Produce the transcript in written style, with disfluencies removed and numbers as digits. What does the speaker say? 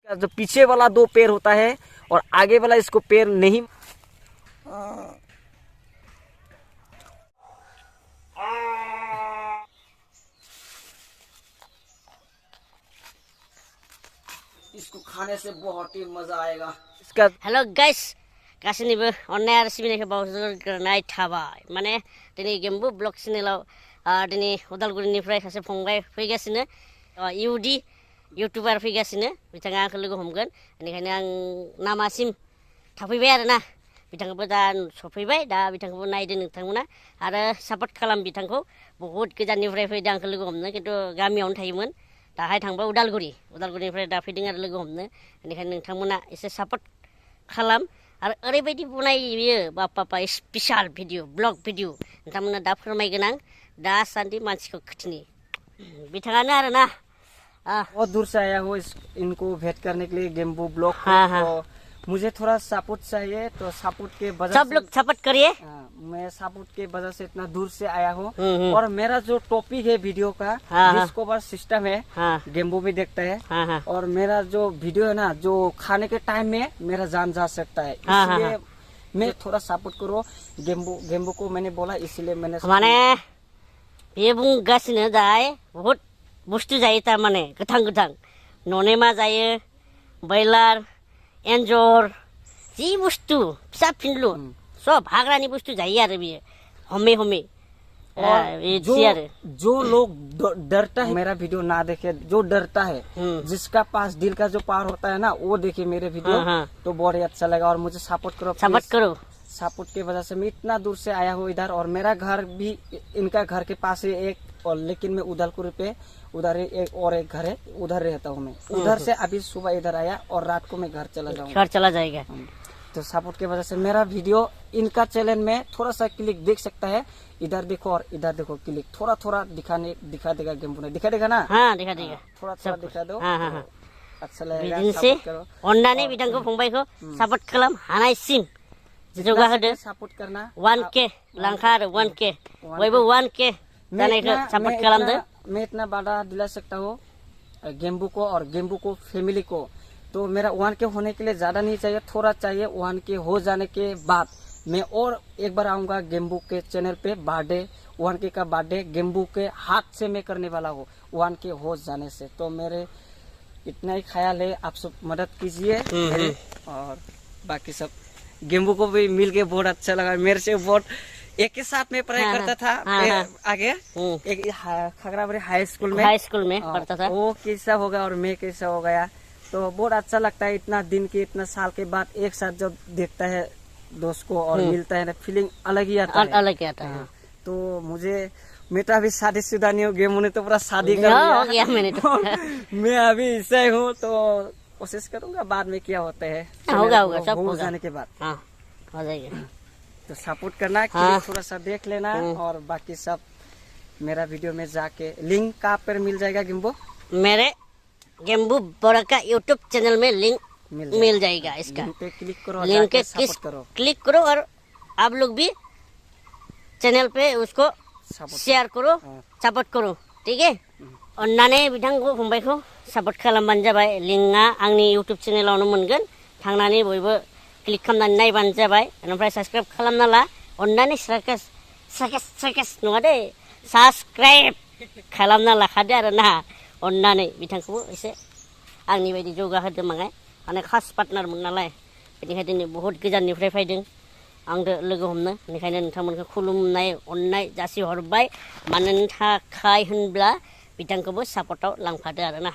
जो पीछे वाला 2 पैर होता है और आगे वाला इसको पैर नहीं। इसको खाने से बहुत ही मजा आएगा इसका। हेलो गाइस, गासैनिबो अननाय आरो सिबिनायखौ बावहरग्रोनाय थाबाय। माने दिनै गेम्बु ब्लग चेनेलाव दिनै उदालगुरिनिफ्राय सासे फंबाय फैगासिनो, इउडि इउटुबार फैगासिनो। बिथाङा आंखौ लोगो हमगोन, बेनिखायनो आं लामासिम थाफैबाय आरोना। बिथांखौबो दा सफैबाय, दा बिथांखौबो नायदो नोंथांमोना आरो सापर्ट खालाम बिथांखौ। बहुत गोजाननिफ्राय फैदों आंखौ लोगो हमनो, खिन्थु गामियावनो थायोमोन। दाहाय थांबाय उदालगुरिनिफ्राय दा फैदों आरो लोगो हमनो। बेनिखायनो नोंथांमोना एसे सापर्ट खालाम। आरो ओरैबायदि बनायो Bappa special video blog video नोंथांमोना दा फोरमायगोन आं दासान्दि मानसिखौ खोथिनि बिथाङानो आरोना। बहुत दूर से आया हूँ इनको भेंट करने के लिए गेम्बू ब्लॉग। तो मुझे थोड़ा सपोर्ट चाहिए, तो सपोर्ट के वजह सब लोग सपोर्ट करिए। मैं सपोर्ट के वजह से इतना दूर से आया हूँ। और मेरा जो टॉपिक है वीडियो का, डिस्कवर सिस्टम है, गेम्बू भी देखता है। और मेरा जो वीडियो है ना, जो खाने के टाइम में मेरा जान जा सकता है, इसलिए मैं थोड़ा सपोर्ट करो गेम्बू को। मैंने बोला इसलिए मैंने माने बे बुंगासिनो दाय बहुत बुस्थु जायो, तारमाने गोथां गोथां ननेमा जायो, ब्रयलार, एन्जर, जी बुस्थु फिसा फिनलु सब हाग्रानि बुस्थु जायो आरो बियो हमे हमे। और जो लोग डरता है मेरा वीडियो ना देखे, जो डरता है, जिसका पास दिल का जो पार होता है ना, वो देखे मेरे वीडियो, तो बहुत ही अच्छा लगा। और मुझे सपोर्ट करो, सपोर्ट करो। सपोर्ट की वजह से मैं इतना दूर से आया हूँ इधर। और मेरा घर भी इनका घर के पास है एक, और लेकिन मैं उदालपुर पे उधर एक घर है, उधर रहता हूँ मैं। उधर से अभी सुबह इधर आया और रात को मैं घर चला जाएगा। तो सपोर्ट की वजह से मेरा वीडियो इनका चैनल में थोड़ा सा क्लिक देख सकता है। इधर देखो और इधर देखो, क्लिक थोड़ा थोड़ा दिखा देगा गेम्बू ने, दिखा देगा ना। हाँ दिखा देगा, थोड़ा थोड़ा दिखा दो। अच्छा लगेगा। अन्नानै बिथांखौ फंबायखौ सापर्ट खालाम हानायसिम जौगाहोदो। सपोर्ट करना 1K लांखा आरो 1K बयबो 1K जानायखौ सपोर्ट खालामदो। मैं इतना बड़ा दिला सकता हूँ गेम्बू को और गेम्बू को फैमिली को। तो मेरा 1K होने के लिए ज्यादा नहीं चाहिए, थोड़ा चाहिए। 1K हो जाने के बाद मैं और एक बार आऊंगा गेम्बू के चैनल पे। बर्थडे 1K का बर्थडे गेम्बू के हाथ से मैं करने वाला हूँ 1K हो जाने से। तो मेरे इतना ही ख्याल है, आप सब मदद कीजिए। और बाकी सब गेम्बू को भी मिल के बहुत अच्छा लगा। मेरे से बहुत एक के साथ में पढ़ाई करता था आगे एक खगड़ाबाड़ी हाई स्कूल में पढ़ता था। वो कैसा होगा और मैं कैसा हो गया, तो बहुत अच्छा लगता है। इतना दिन के इतना साल के बाद एक साथ जब देखता है दोस्त को और मिलता है ना, फीलिंग अलग ही आता है। तो मैं तो अभी शादीशुदा नहीं हूँ, गेमू ने तो पूरा शादी कर लिया मैंने तो। मैं अभी ऐसा ही हूँ, तो कोशिश करूंगा बाद में क्या होता है, होगा सब हो जाने के बाद हो जाएगा। तो सपोर्ट करना, थोड़ा सा देख लेना। और बाकी सब मेरा वीडियो में जाके लिंक कहाँ पर मिल जाएगा गेम्बू? मेरे गेम्बू बड़ा का यूट्यूब चैनल में लिंक मिल जाएगा। इसका लिंक पे क्लिक करो, लिंक पे क्लिक करो और आप लोग भी चैनल पे उसको शेयर करो, सपोर्ट करो, ठीक है। अन्नानै बिथांखौ फंबायखौ सपोर्ट खालामबानो जाबाय। लिंकआ आंनि यूट्यूब चैनलावनो मोनगोन, थांनानै बयबो क्लिक खालामनानै नायबानो जाबाय। ओमफ्राय साबस्क्राइब खालामना ला, अन्नानै साकेस नङा दे, साबस्क्राइब खालामना लाखादो आरो ना। अन्नानै बिथांखौबो एसे आंनि बायदि जौगाहोदो माङाय, माने खास पार्टनारमोन नालाय। बेनिखायनो दिनै बहुत गोजाननिफ्राय फैदों आंदो लोगो हमनो। बेनिखायनो नोंथांमोनखौ खुलुमनाय अननाय जासिहरबाय। मानोनि थाखाय होनब्ला बिथांखौबो सापर्टआव लांफादो आरो ना।